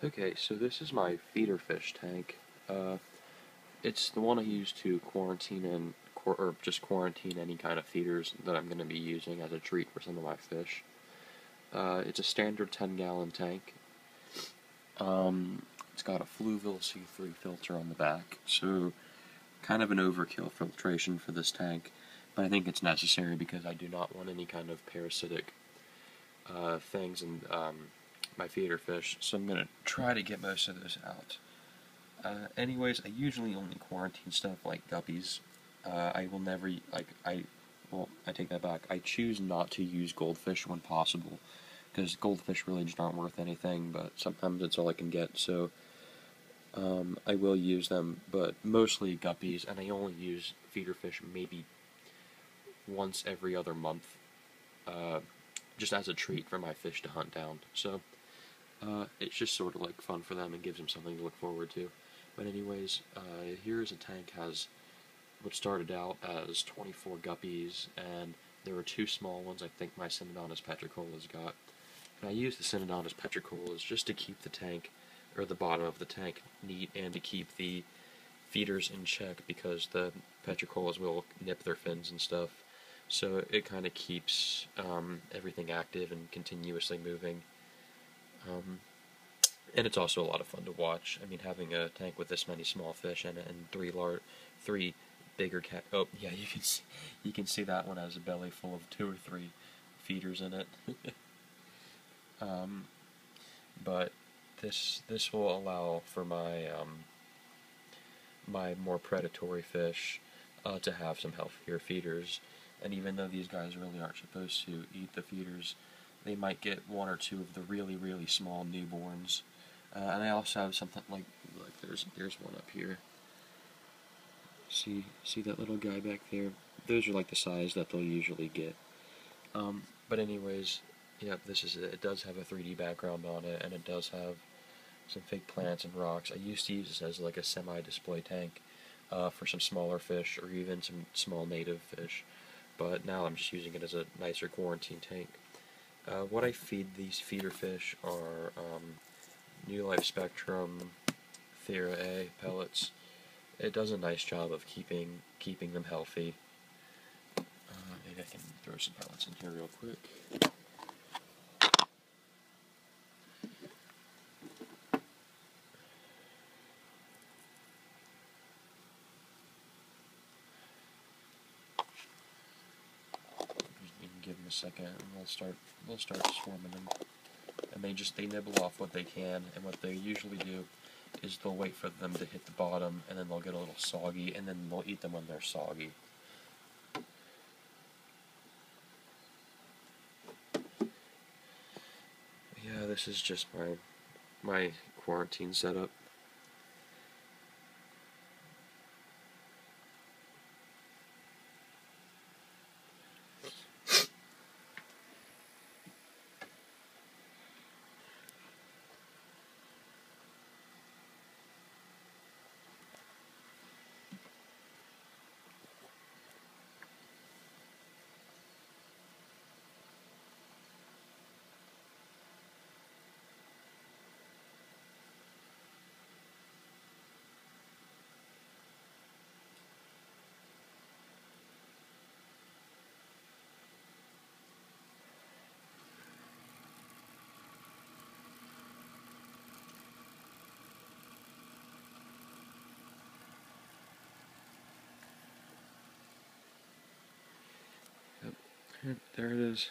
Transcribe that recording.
Okay, so this is my feeder fish tank. Uh, it's the one I use to quarantine or just quarantine any kind of feeders that I'm going to be using as a treat for some of my fish. It's a standard 10-gallon tank. It's got a Fluval C3 filter on the back, so kind of an overkill filtration for this tank, but I think it's necessary because I do not want any kind of parasitic things in my feeder fish, so I'm going to try to get most of those out. Anyways, I usually only quarantine stuff like guppies. I will never, well, I take that back. I choose not to use goldfish when possible, because goldfish really just aren't worth anything, but sometimes it's all I can get, so I will use them, but mostly guppies, and I only use feeder fish maybe once every other month, just as a treat for my fish to hunt down. So it's just sort of like fun for them and gives them something to look forward to. But anyways, here's a tank has what started out as 24 guppies, and there were two small ones I think my Synodontis petricolas got. And I use the Synodontis petricolas just to keep the tank, or the bottom of the tank, neat, and to keep the feeders in check, because the petricolas will nip their fins and stuff. So it kind of keeps everything active and continuously moving. And it's also a lot of fun to watch. I mean, having a tank with this many small fish and three bigger cat. Oh, yeah, you can see that one has a belly full of 2 or 3 feeders in it. But this will allow for my my more predatory fish to have some healthier feeders. And even though these guys really aren't supposed to eat the feeders, they might get 1 or 2 of the really small newborns. And I also have something like there's one up here. See that little guy back there? Those are like the size that they'll usually get. But anyways, yeah, this is it. It does have a 3D background on it, and it does have some fake plants and rocks. I used to use this as like a semi-display tank for some smaller fish or even some small native fish, but now I'm just using it as a nicer quarantine tank. What I feed these feeder fish are New Life Spectrum Thera A pellets. It does a nice job of keeping them healthy. Maybe I can throw some pellets in here real quick. You can give them a second, and they'll start swarming them. And they nibble off what they can, and what they usually do is they'll wait for them to hit the bottom, and then they'll get a little soggy, and then they'll eat them when they're soggy. Yeah, this is just my quarantine setup. Yep, there it is.